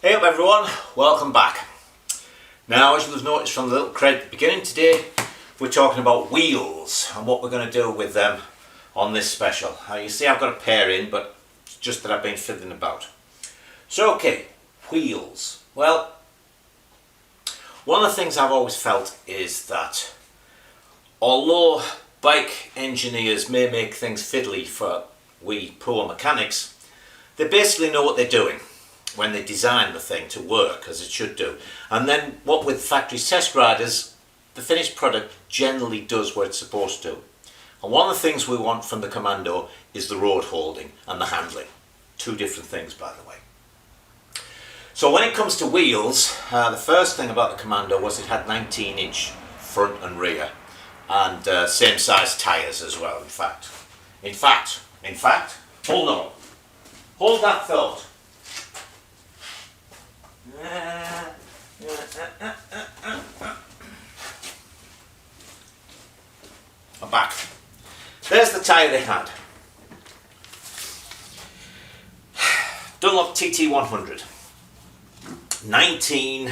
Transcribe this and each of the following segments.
Hey up everyone, welcome back. Now, as you'll have noticed from the little cred at the beginning, today we're talking about wheels and what we're going to do with them on this special. You see I've got a pair in, but it's just that I've been fiddling about. So okay, wheels. Well, one of the things I've always felt is that although bike engineers may make things fiddly for we poor mechanics, they basically know what they're doing when they design the thing to work as it should do. And then what with factory test riders, the finished product generally does what it's supposed to. And one of the things we want from the Commando is the road holding and the handling. Two different things, by the way. So when it comes to wheels, the first thing about the Commando was it had 19-inch front and rear, and same size tyres as well. In fact, hold on, hold that thought. I'm back. There's the tyre they had. Dunlop TT100. 19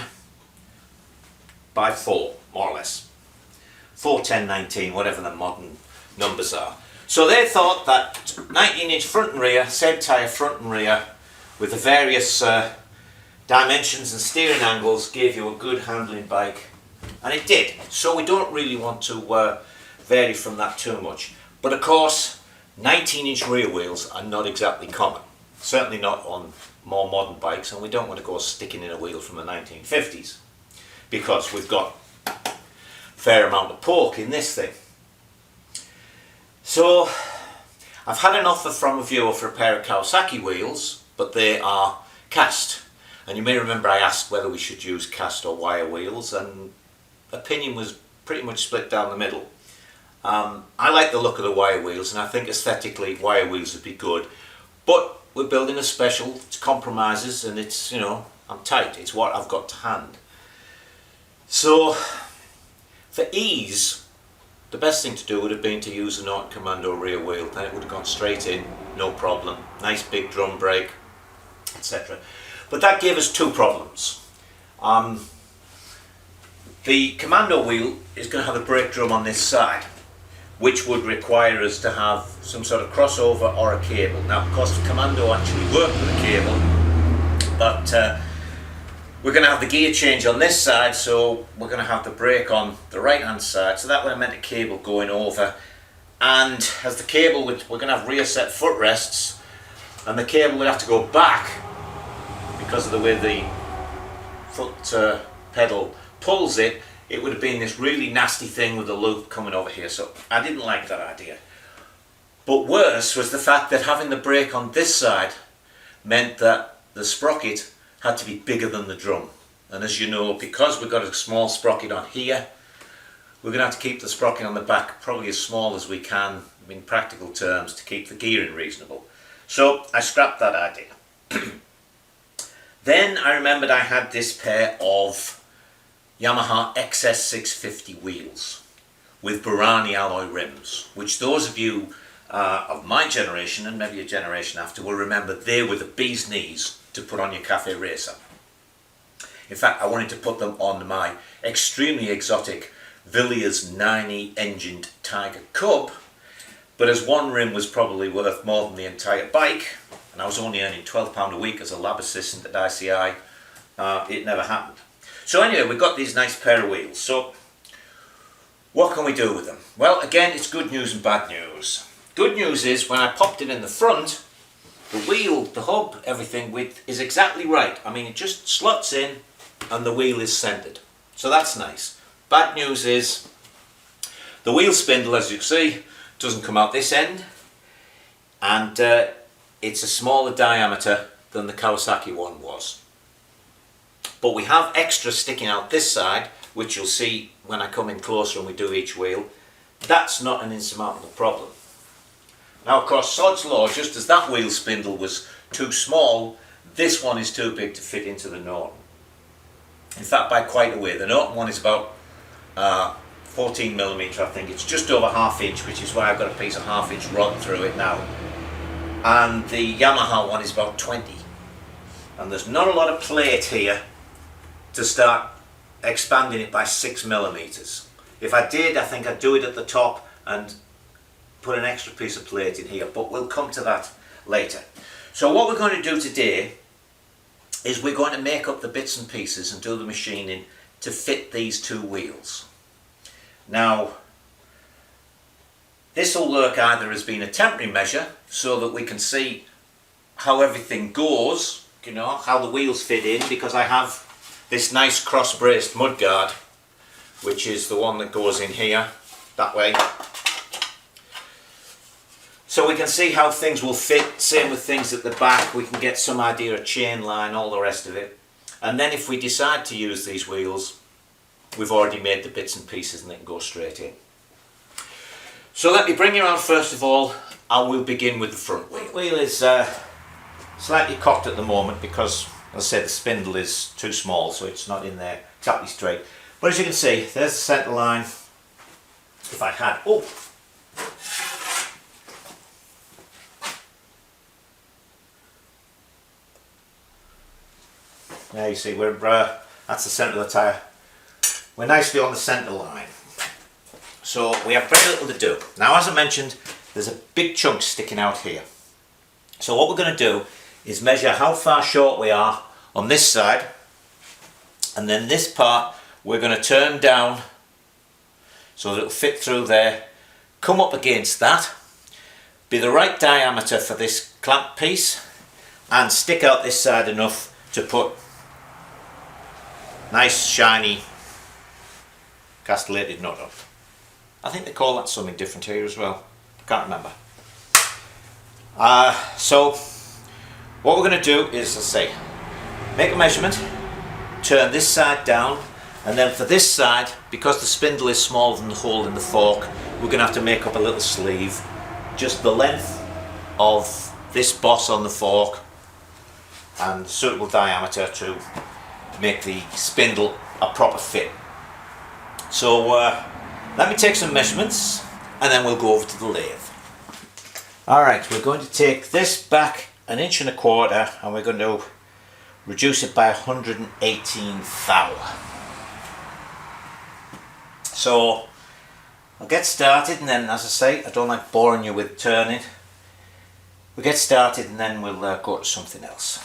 by 4, more or less. 41019, whatever the modern numbers are. So they thought that 19-inch front and rear, same tyre front and rear, with the various dimensions and steering angles gave you a good handling bike, and it did. So we don't really want to vary from that too much. But of course, 19-inch rear wheels are not exactly common. Certainly not on more modern bikes, and we don't want to go sticking in a wheel from the 1950s because we've got a fair amount of pork in this thing. So I've had an offer from a viewer for a pair of Kawasaki wheels, but they are cast. And you may remember I asked whether we should use cast or wire wheels, and opinion was pretty much split down the middle. I like the look of the wire wheels, and I think aesthetically wire wheels would be good. But we're building a special, it's compromises, and it's, you know, I'm tight, it's what I've got to hand. So, for ease, the best thing to do would have been to use a Norton Commando rear wheel. Then it would have gone straight in, no problem. Nice big drum brake, etc. But that gave us two problems. The Commando wheel is going to have a brake drum on this side, which would require us to have some sort of crossover or a cable. Now, of course, the Commando actually work with a cable, but we're going to have the gear change on this side, so we're going to have the brake on the right hand side, so that would have meant a cable going over. And as the cable, we're going to have rear set footrests, and the cable would have to go back because of the way the foot pedal pulls it. It would have been this really nasty thing with the loop coming over here, so I didn't like that idea. But worse was the fact that having the brake on this side meant that the sprocket had to be bigger than the drum. And as you know, because we've got a small sprocket on here, we're going to have to keep the sprocket on the back probably as small as we can in practical terms to keep the gearing reasonable. So I scrapped that idea. Then I remembered I had this pair of Yamaha XS650 wheels with Burani alloy rims, which those of you of my generation and maybe a generation after will remember they were the bee's knees to put on your cafe racer. In fact, I wanted to put them on my extremely exotic Villiers 90 engined Tiger Cub, but as one rim was probably worth more than the entire bike, and I was only earning £12 a week as a lab assistant at ICI, it never happened. So anyway, we've got these nice pair of wheels. So what can we do with them? Well, again, it's good news and bad news. Good news is when I popped it in the front, the wheel, the hub, everything width is exactly right. I mean, it just slots in and the wheel is centered. So that's nice. Bad news is the wheel spindle, as you see, doesn't come out this end, and it's a smaller diameter than the Kawasaki one was. But we have extra sticking out this side, which you'll see when I come in closer and we do each wheel. That's not an insurmountable problem. Now, of course, sod's law, just as that wheel spindle was too small, this one is too big to fit into the Norton. In fact, by quite a way. The Norton one is about 14mm, I think. It's just over ½ inch, which is why I've got a piece of ½ inch rod through it now. And the Yamaha one is about 20. and there's not a lot of plate here to start expanding it by 6mm. If I did, I think I'd do it at the top and put an extra piece of plate in here, but we'll come to that later. So what we're going to do today is we're going to make up the bits and pieces and do the machining to fit these two wheels. Now, this will work either as being a temporary measure so that we can see how everything goes, you know, how the wheels fit in, because I have this nice cross-braced mudguard, which is the one that goes in here, that way. So we can see how things will fit, same with things at the back, we can get some idea of chain line, all the rest of it. And then if we decide to use these wheels, we've already made the bits and pieces and they can go straight in. So let me bring you around first of all, and we'll begin with the front wheel. The wheel is slightly cocked at the moment because, as I said, the spindle is too small, so it's not in there exactly straight. But as you can see, there's the centre line. If I had, there you see, that's the centre of the tyre. We're nicely on the centre line. So we have very little to do. Now, as I mentioned, there's a big chunk sticking out here. So what we're going to do is measure how far short we are on this side, and then this part we're going to turn down so that it'll fit through there, come up against that, be the right diameter for this clamp piece, and stick out this side enough to put nice shiny castellated nut up. I think they call that something different here as well, can't remember. So what we're going to do is, as I say, make a measurement, turn this side down, and then for this side, because the spindle is smaller than the hole in the fork, we're going to have to make up a little sleeve, just the length of this boss on the fork and suitable diameter to make the spindle a proper fit. So let me take some measurements and then we'll go over to the lathe. Alright, we're going to take this back 1.25 inches and we're going to reduce it by 118 thou. So I'll get started, and then, as I say, I don't like boring you with turning. We'll get started and then we'll go to something else.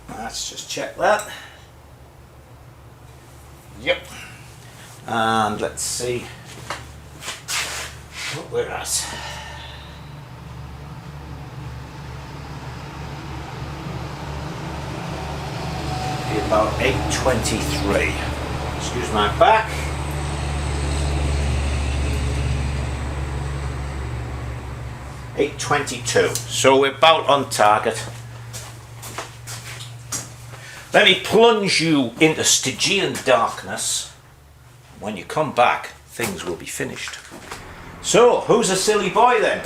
Let's just check that. Yep. And let's see what we're at. Be about 8:23. Excuse my back. $8.22. So we're about on target. Let me plunge you into Stygian darkness. When you come back, things will be finished. So, who's a silly boy then?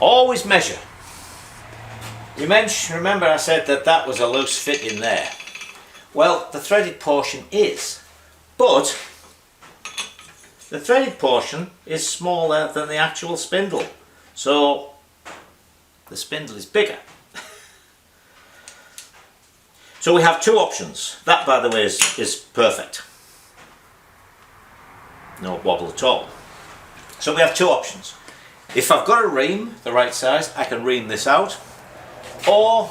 Always measure. Remember I said that was a loose fit in there. Well, the threaded portion is, but the threaded portion is smaller than the actual spindle. So, the spindle is bigger. So we have two options. That, by the way, is perfect. No wobble at all. So we have two options. If I've got a ream the right size, I can ream this out, or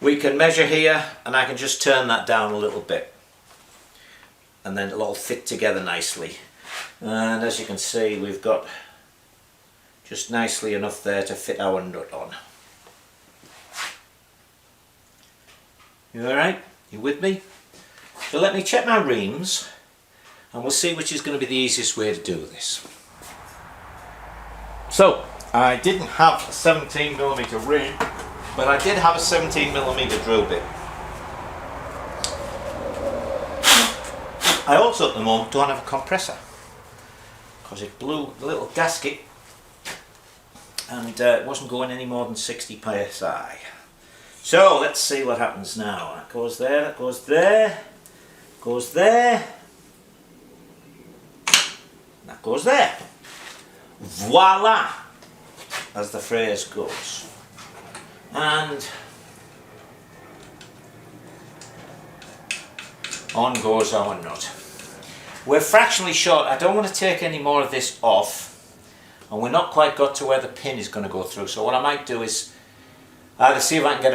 we can measure here and I can just turn that down a little bit and then it'll all fit together nicely. And as you can see, we've got just nicely enough there to fit our nut on. You alright? You with me? So let me check my reams and we'll see which is going to be the easiest way to do this. So, I didn't have a 17mm ream, but I did have a 17mm drill bit. I also at the moment don't have a compressor because it blew the little gasket and it wasn't going any more than 60 psi. So let's see what happens now. That goes there, that goes there, goes there, that goes there. Voila, as the phrase goes. And on goes our nut. We're fractionally short. I don't want to take any more of this off, and we're not quite got to where the pin is going to go through. So what I might do is either see if I can get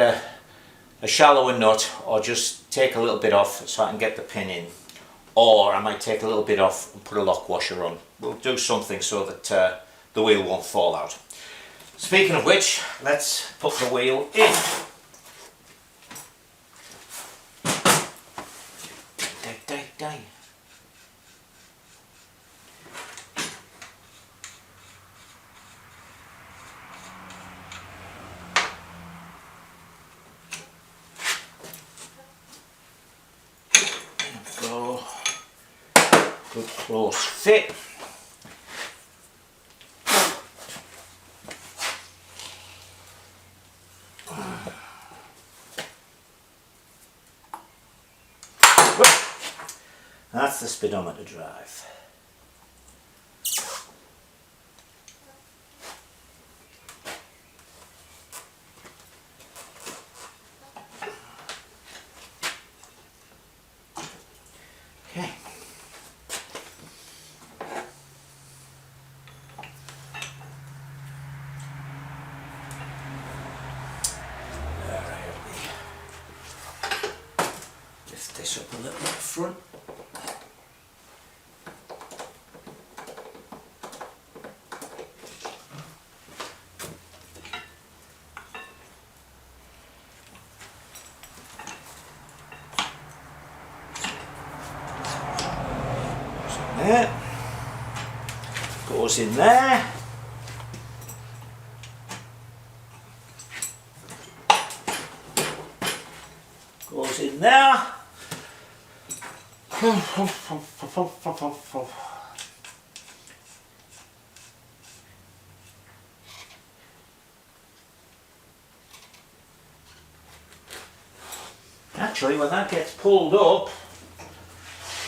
a shallower nut, or just take a little bit off so I can get the pin in, or I might take a little bit off and put a lock washer on. We'll do something so that the wheel won't fall out. Speaking of which, let's put the wheel in. Dang. Go. Good close fit. That's the speedometer drive. Okay. Lift this up a little at the front. There. Goes in there. Goes in there. Actually, when that gets pulled up,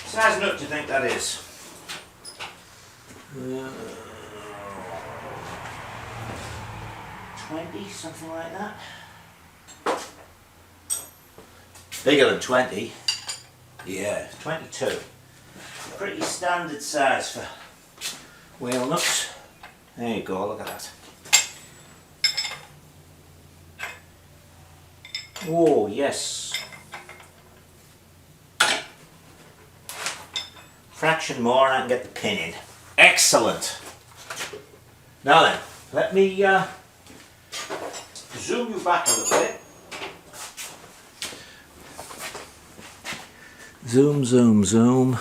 size nut do you think that is? 20, something like that. Bigger than 20. Yeah, 22. Pretty standard size for wheel nuts. There you go, look at that. Oh, yes. Fraction more and I can get the pin in. Excellent. Now then, let me zoom you back a little bit. Zoom, zoom, zoom.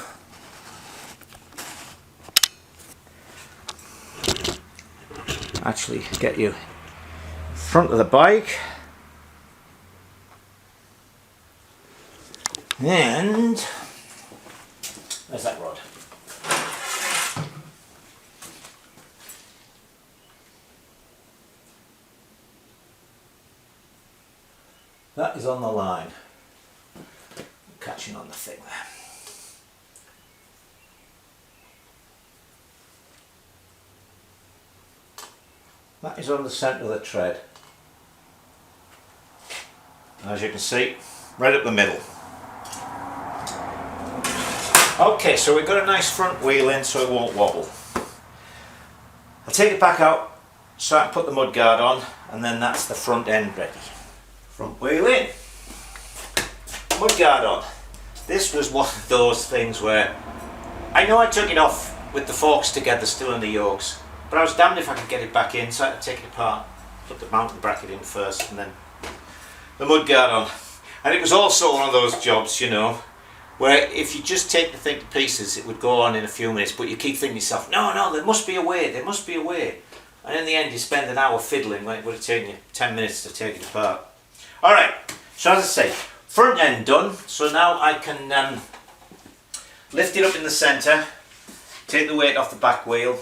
Actually get you in front of the bike. And where's that rod? That is on the line. Catching on the thing there. That is on the centre of the tread. as you can see, right up the middle. Okay, so we've got a nice front wheel in so it won't wobble. I'll take it back out so I can put the mudguard on, and then that's the front end ready. Front wheel in, mudguard on. This was one of those things where I know I took it off with the forks together still in the yokes, but I was damned if I could get it back in, so I had to take it apart, put the mounting bracket in first and then the mudguard on. And it was also one of those jobs, you know, where if you just take the thing to pieces it would go on in a few minutes, but you keep thinking to yourself, no, there must be a way, there must be a way. And in the end you spend an hour fiddling when it would have taken you 10 minutes to take it apart. Alright, so as I say, front end done, so now I can lift it up in the centre, take the weight off the back wheel,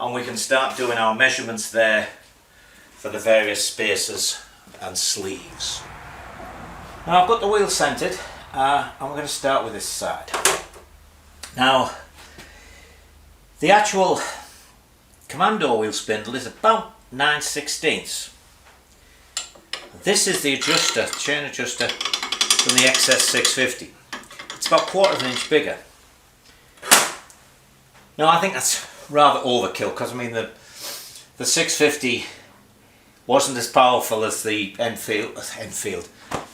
and we can start doing our measurements there for the various spacers and sleeves. Now I've got the wheel centred, and we're going to start with this side. Now the actual Commando wheel spindle is about 9/16. This is the adjuster, chain adjuster from the XS650. It's about 1/4 inch bigger. Now I think that's rather overkill, because I mean the 650 wasn't as powerful as the Enfield,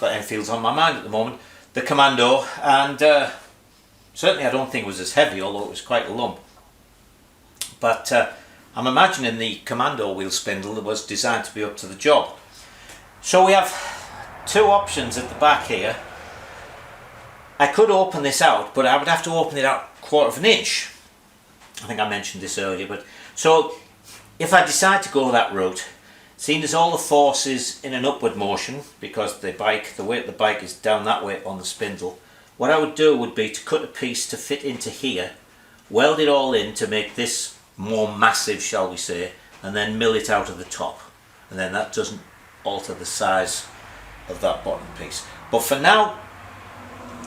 got Enfields on my mind at the moment, the Commando, and certainly I don't think it was as heavy, although it was quite a lump. But I'm imagining the Commando wheel spindle was designed to be up to the job. So we have two options at the back here. I could open this out, but I would have to open it out 1/4 inch. I think I mentioned this earlier, but so if I decide to go that route, seeing as all the force is in an upward motion, because the weight of the bike is down that way on the spindle, what I would do would be to cut a piece to fit into here, weld it all in to make this more massive, shall we say, and then mill it out of the top, and then that doesn't alter the size of that bottom piece. But for now,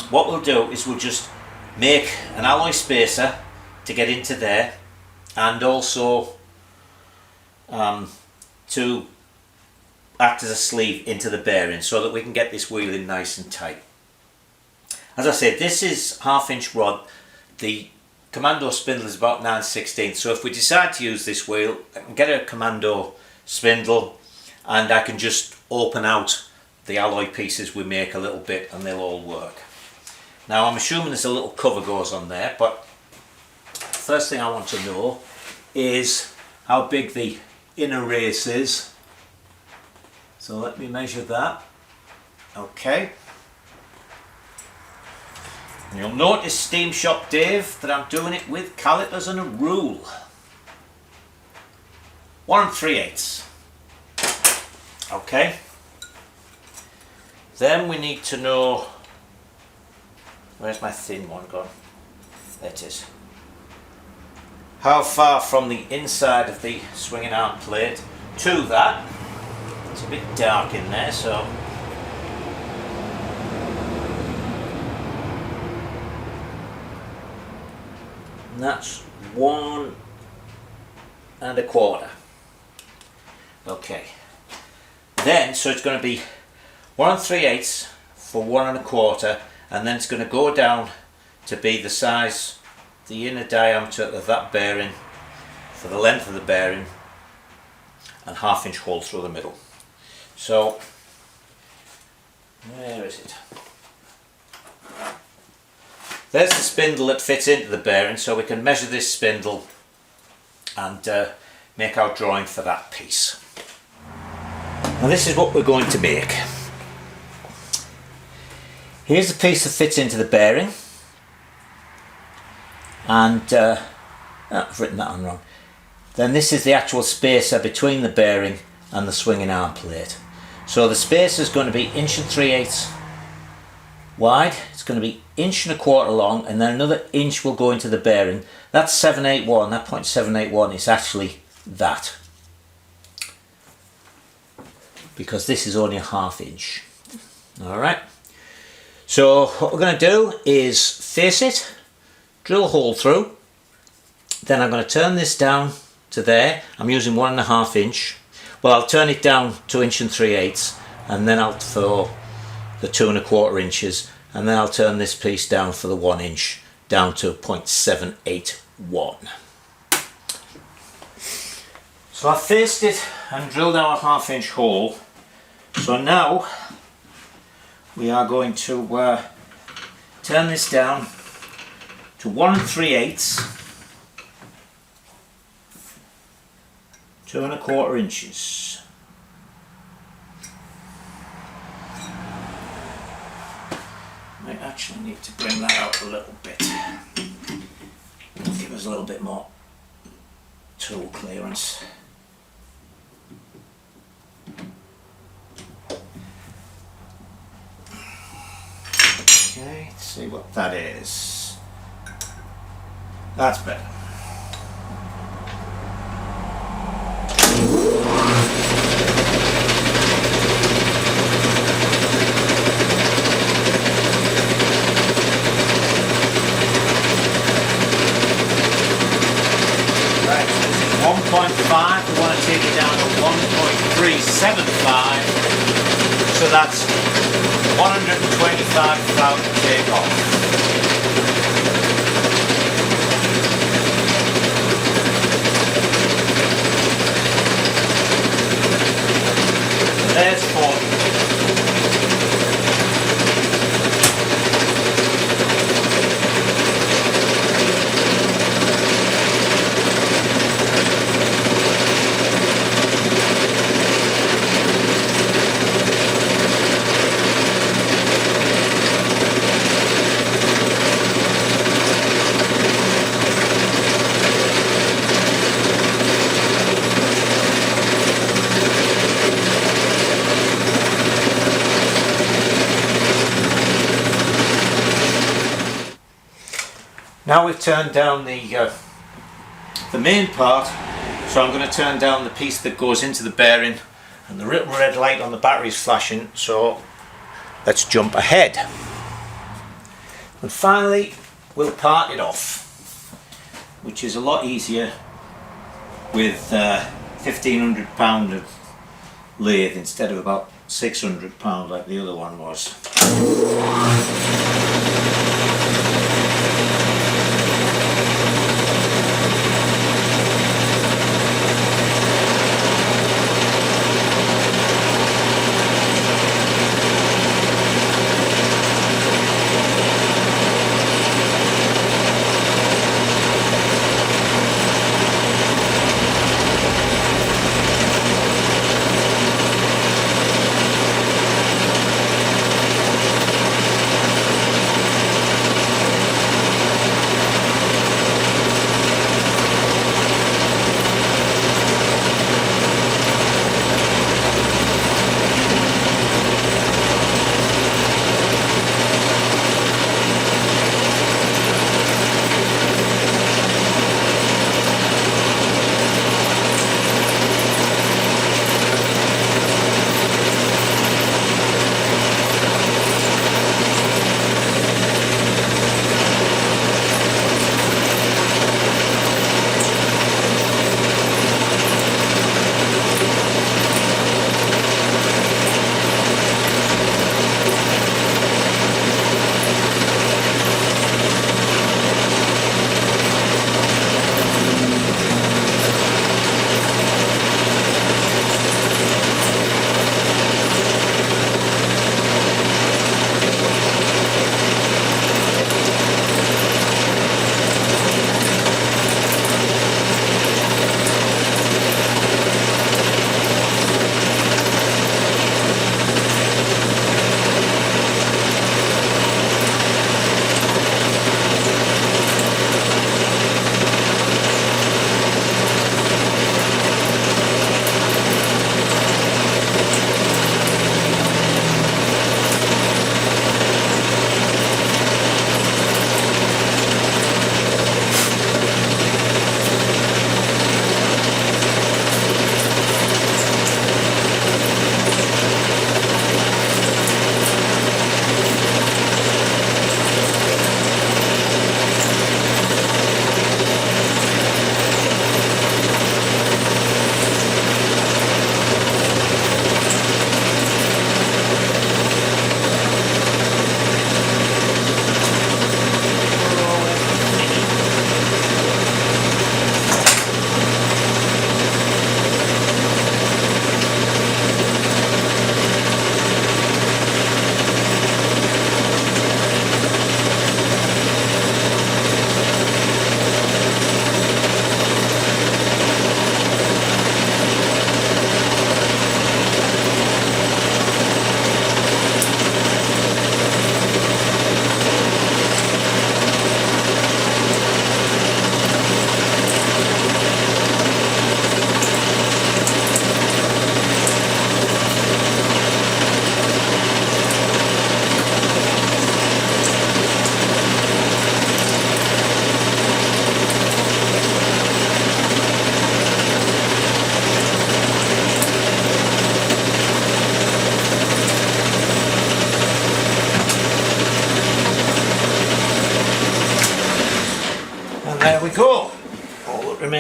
what we'll do is we'll just make an alloy spacer to get into there, and also to act as a sleeve into the bearing, so that we can get this wheel in nice and tight. As I said, this is 1/2 inch rod. The Commando spindle is about 9/16, so if we decide to use this wheel, I can get a Commando spindle and I can just open out the alloy pieces we make a little bit and they'll all work. Now I'm assuming there's a little cover goes on there, but first thing I want to know is how big the inner race is. So let me measure that. Okay. And you'll notice, Steam Shop Dave, that I'm doing it with calipers and a rule. 1 3/8. Okay. Then we need to know, where's my thin one gone? There it is. How far from the inside of the swinging arm plate to that. It's a bit dark in there, so and that's 1 1/4. Okay. Then, so it's going to be 1 3/8 for 1 1/4, and then it's going to go down to be the size, the inner diameter of that bearing for the length of the bearing, and 1/2 inch hole through the middle. So, where is it? There's the spindle that fits into the bearing, so we can measure this spindle and make our drawing for that piece. Now this is what we're going to make. Here's the piece that fits into the bearing, and I've written that on wrong. Then this is the actual spacer between the bearing and the swinging arm plate. So the spacer is going to be 1 3/8 wide, it's going to be 1 1/4 long, and then another inch will go into the bearing. That's 781, that 0.781 is actually that, because this is only a 1/2 inch. Alright, so what we're going to do is face it, drill a hole through, then I'm going to turn this down to there. I'm using 1 1/2 inch. Well, I'll turn it down to 1 3/8, and then I'll throw the 2¼ inches, and then I'll turn this piece down for the 1 inch down to 0.781. So I faced it and drilled out a 1/2 inch hole. So now we are going to turn this down to 1 3/8, 2¼ inches. Might actually need to bring that out a little bit. Give us a little bit more tool clearance. Okay, let's see what that is. That's better. Right, so this is 1.5. We want to take it down to 1.375. So that's 125 without take off. There's 40. Now we've turned down the main part, so I'm going to turn down the piece that goes into the bearing, and the little red light on the battery is flashing, so let's jump ahead. And finally we'll part it off, which is a lot easier with £1,500 of lathe instead of about £600 like the other one was.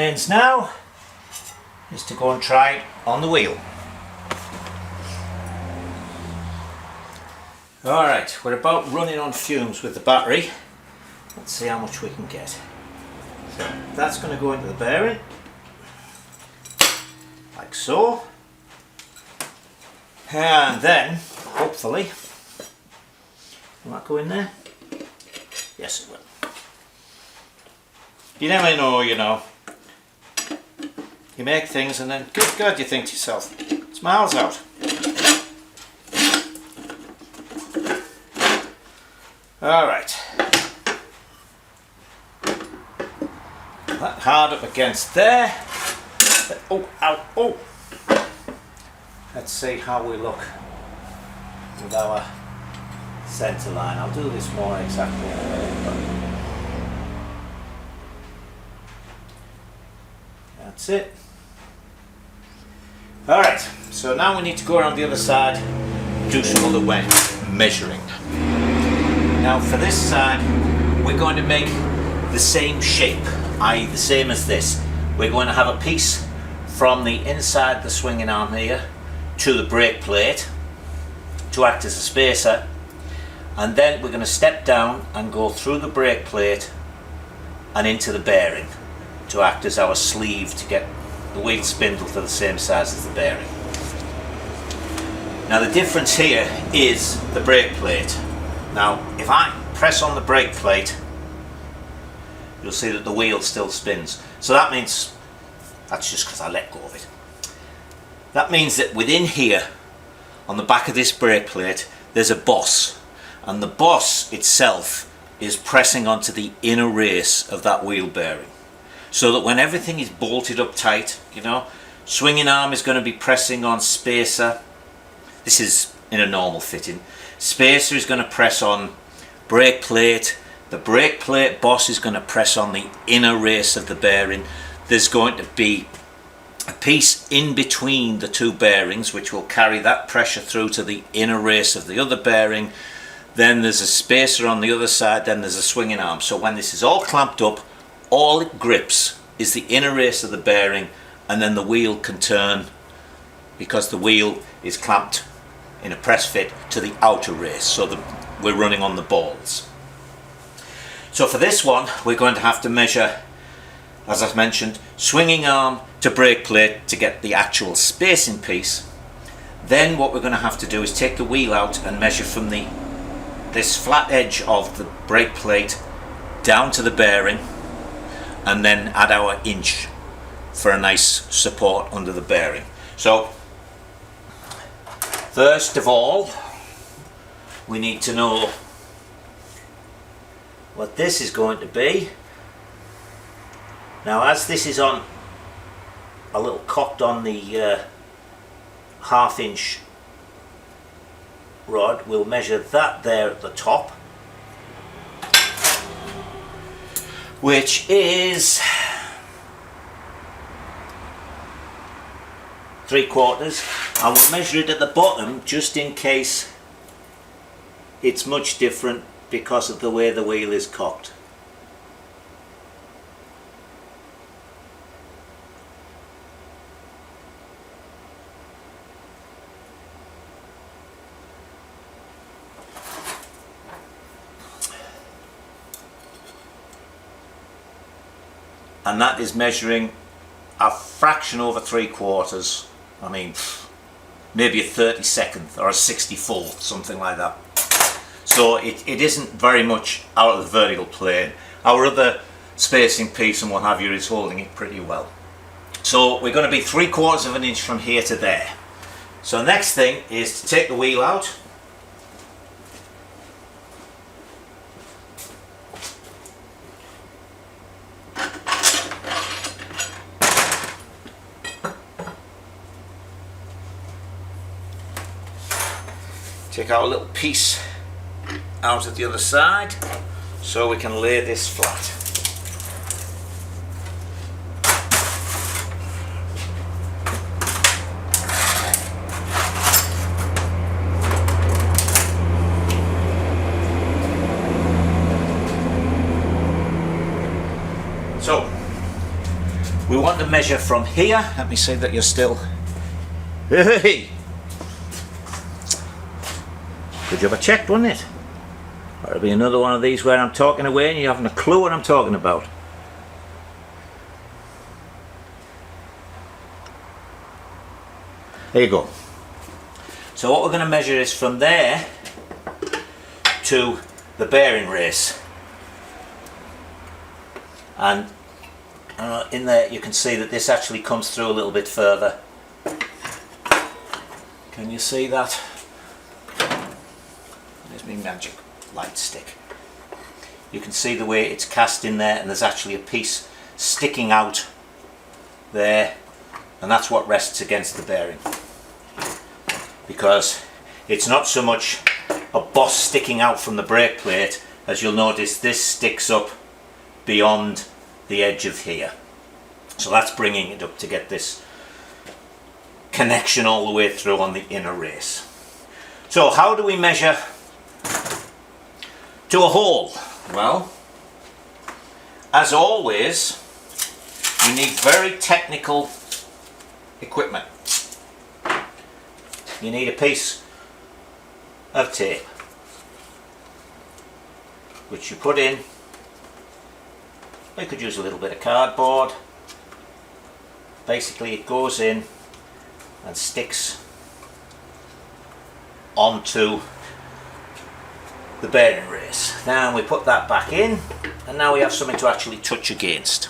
remains now is to go and try it on the wheel. Alright, we're about running on fumes with the battery. Let's see how much we can get. So that's going to go into the bearing, like so. And then, hopefully, will that go in there? Yes, it will. You never know, you know. You make things and then, good God, you think to yourself, it's miles out. Alright. That hard up against there. Oh, ow, oh! Let's see how we look with our centre line. I'll do this more exactly in a minute, but that's it. Alright, so now we need to go around the other side and do some other measuring. Now for this side, we're going to make the same shape, i.e. the same as this. We're going to have a piece from the inside the swinging arm here to the brake plate to act as a spacer, and then we're going to step down and go through the brake plate and into the bearing to act as our sleeve to get the wheel spindle to the same size as the bearing. Now the difference here is the brake plate. Now if I press on the brake plate, you'll see that the wheel still spins. So that means, that's just because I let go of it. That means that within here, on the back of this brake plate, there's a boss. And the boss itself is pressing onto the inner race of that wheel bearing. So that when everything is bolted up tight, you know, swinging arm is going to be pressing on spacer. This is in a normal fitting. Spacer is going to press on brake plate. The brake plate boss is going to press on the inner race of the bearing. There's going to be a piece in between the two bearings which will carry that pressure through to the inner race of the other bearing. Then there's a spacer on the other side, then there's a swinging arm. So when this is all clamped up, all it grips is the inner race of the bearing, and then the wheel can turn because the wheel is clamped in a press fit to the outer race, so we're running on the balls. So for this one we're going to have to measure, as I've mentioned, swinging arm to brake plate to get the actual spacing piece. Then what we're going to have to do is take the wheel out and measure from this flat edge of the brake plate down to the bearing, and then add our inch for a nice support under the bearing. So first of all, we need to know what this is going to be. Now as this is on a little cocked on the half-inch rod, we'll measure that there at the top, which is 3/4, and we'll measure it at the bottom just in case it's much different because of the way the wheel is cocked. And that is measuring a fraction over 3/4. I mean, maybe a 32nd or a 64th, something like that. So it isn't very much out of the vertical plane. Our other spacing piece and what have you is holding it pretty well. So we're going to be 3/4 of an inch from here to there. So the next thing is to take the wheel out. Take our little piece out at the other side so we can lay this flat. So we to measure from here. Let me see that you're still... Hey! Good job I checked, wasn't it? Or it'll be another one of these where I'm talking away and you haven't a clue what I'm talking about. There you go. So what we're going to measure is from there to the bearing race. And in there you can see that this actually comes through a little bit further. Can you see that? There's my magic light stick. You can see the way it's cast in there, and there's actually a piece sticking out there, and that's what rests against the bearing. Because it's not so much a boss sticking out from the brake plate, as you'll notice this sticks up beyond the edge of here. So that's bringing it up to get this connection all the way through on the inner race. So how do we measure to a hole? Well, as always, you need very technical equipment. You need a piece of tape which you put in. You could use a little bit of cardboard. Basically it goes in and sticks onto the bearing race. Now we put that back in, and now we have something to actually touch against.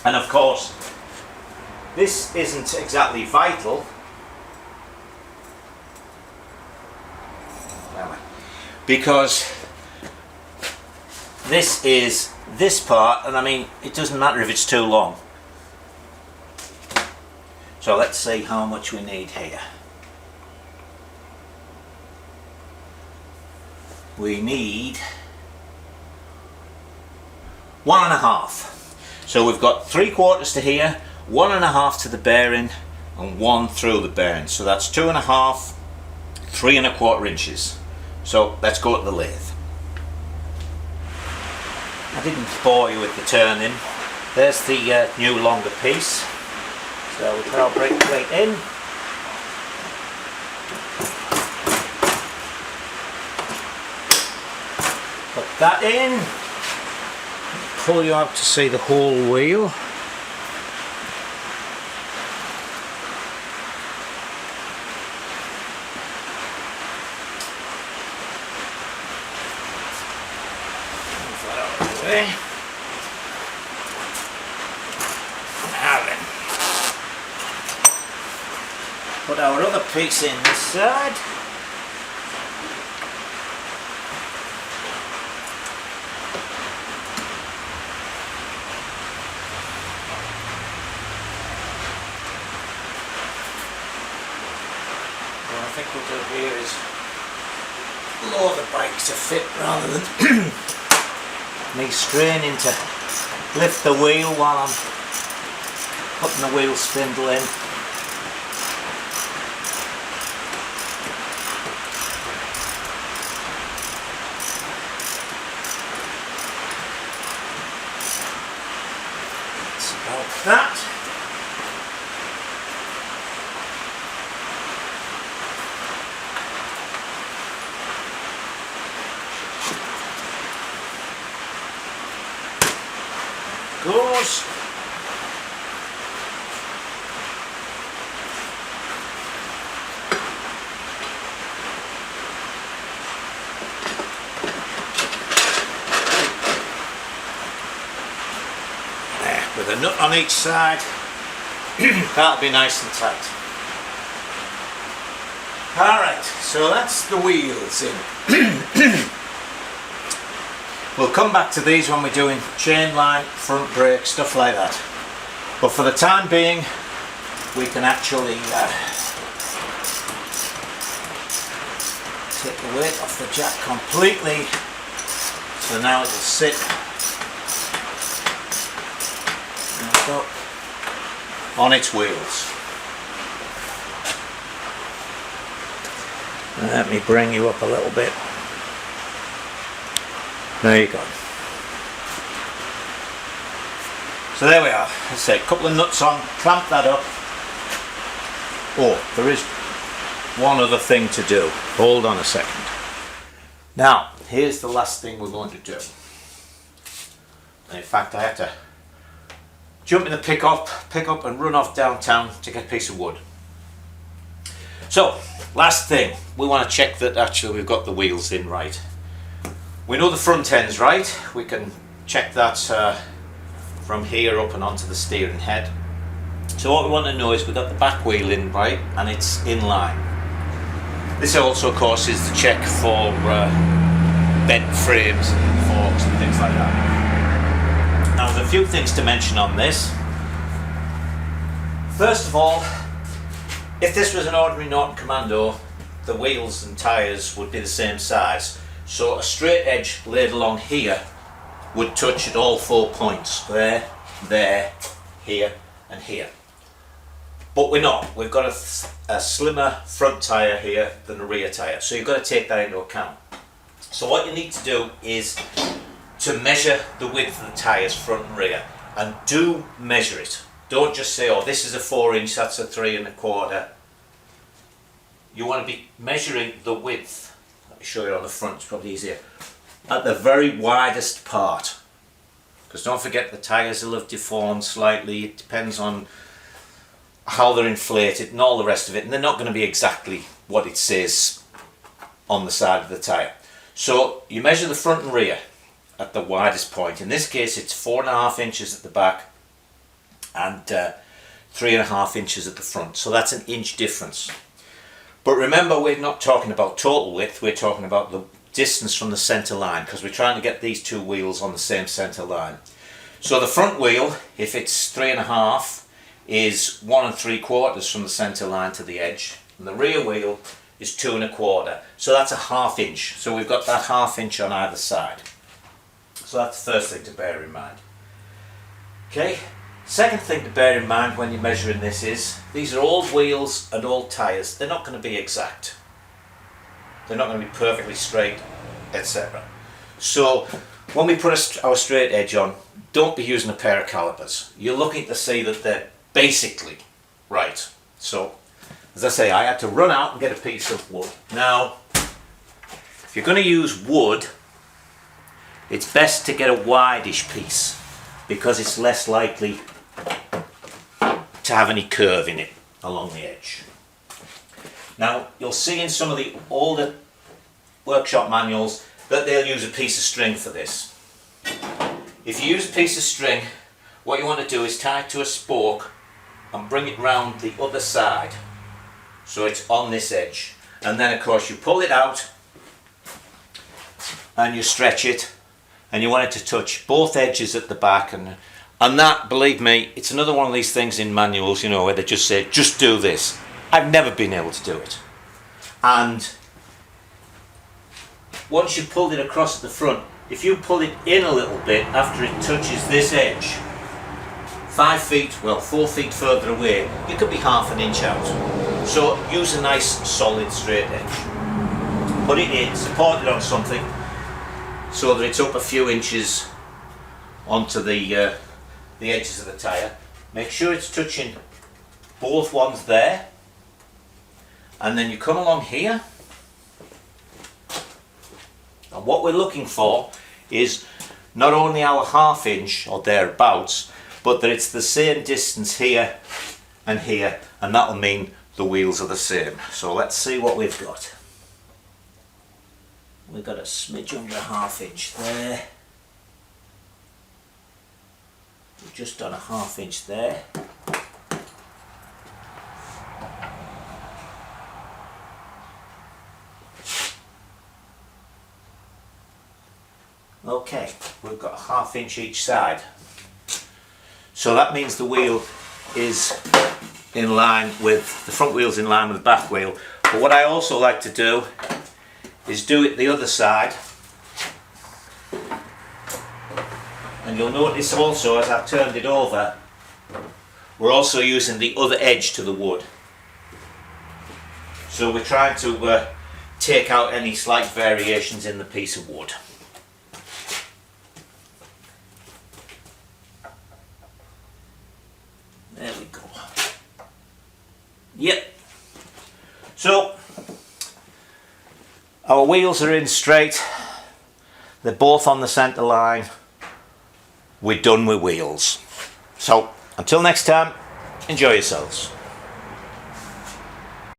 And of course this isn't exactly vital because this is this part, and I mean it doesn't matter if it's too long. So let's see how much we need here. We need 1.5. So we've got 3/4 to here, 1.5 to the bearing, and 1 through the bearing. So that's 2.5, 3¼ inches. So let's go at the lathe. I didn't bore you with the turning. There's the new longer piece. So we put our brake plate in. Put that in. Pull you out to see the whole wheel. Now then, put our other piece in this side. What I think we'll do here is lower the bike to fit rather than me straining to lift the wheel while I'm putting the wheel spindle in. That's about that. Goes. There, with a nut on each side. That'll be nice and tight. Alright, so that's the wheels in. We'll come back to these when we're doing chain line, front brake, stuff like that. But for the time being, we can actually take the weight off the jack completely. So now it'll sit on its wheels. Let me bring you up a little bit. There you go. So there we are. Let's say a couple of nuts on, clamp that up. Oh, there is one other thing to do. Hold on a second. Now, here's the last thing we're going to do. And in fact, I had to jump in the pick up and run off downtown to get a piece of wood. So, last thing, we want to check that actually we've got the wheels in right. We know the front end's right. We can check that from here up and onto the steering head. So what we want to know is we've got the back wheel in right and it's in line. This also of course is the check for bent frames and forks and things like that. Now there's a few things to mention on this. First of all, if this was an ordinary Norton Commando, the wheels and tyres would be the same size. So a straight edge laid along here would touch at all 4 points. There, here and here. But we're not. We've got a slimmer front tyre here than a rear tyre. So you've got to take that into account. So what you need to do is to measure the width of the tyres front and rear. And do measure it. Don't just say, oh, this is a 4-inch, that's a 3 1/4. You want to be measuring the width. Let me show you on the front, it's probably easier. At the very widest part. Because don't forget the tyres will have deformed slightly. It depends on how they're inflated and all the rest of it. And they're not going to be exactly what it says on the side of the tyre. So you measure the front and rear at the widest point. In this case it's 4.5 inches at the back and 3.5 inches at the front. So that's an inch difference. But remember, we're not talking about total width, we're talking about the distance from the centre line, because we're trying to get these two wheels on the same centre line. So the front wheel, if it's 3.5, is 1 3/4 from the centre line to the edge, and the rear wheel is 2 1/4. So that's a 1/2 inch. So we've got that 1/2 inch on either side. So that's the first thing to bear in mind. Okay. Second thing to bear in mind when you're measuring this is, these are old wheels and old tyres. They're not going to be exact. They're not going to be perfectly straight, etc. So when we put our straight edge on, don't be using a pair of calipers. You're looking to see that they're basically right. So as I say, I had to run out and get a piece of wood. Now, if you're going to use wood, it's best to get a wide-ish piece because it's less likely to have any curve in it along the edge. Now you'll see in some of the older workshop manuals that they'll use a piece of string for this. If you use a piece of string, what you want to do is tie it to a spoke and bring it round the other side so it's on this edge, and then of course you pull it out and you stretch it, and you want it to touch both edges at the back, and that, believe me, it's another one of these things in manuals, you know, where they just say, just do this. I've never been able to do it. And once you've pulled it across at the front, if you pull it in a little bit after it touches this edge, 5 feet, well 4 feet further away, you could be 1/2 inch out. So use a nice solid straight edge. Put it in, support it on something so that it's up a few inches onto the edges of the tyre. Make sure it's touching both ones there, and then you come along here, and what we're looking for is not only our 1/2 inch or thereabouts, but that it's the same distance here and here, and that'll mean the wheels are the same. So let's see what we've got. We've got a smidge under 1/2 inch there. We've just done a 1/2 inch there. Okay, we've got 1/2 inch each side. So that means the wheel is in line with, the front wheel's in line with the back wheel. But what I also like to do is do it the other side. And you'll notice also, as I've turned it over, we're also using the other edge to the wood. So we're trying to take out any slight variations in the piece of wood. Yep. So our wheels are in straight. They're both on the centre line. We're done with wheels. So until next time, enjoy yourselves.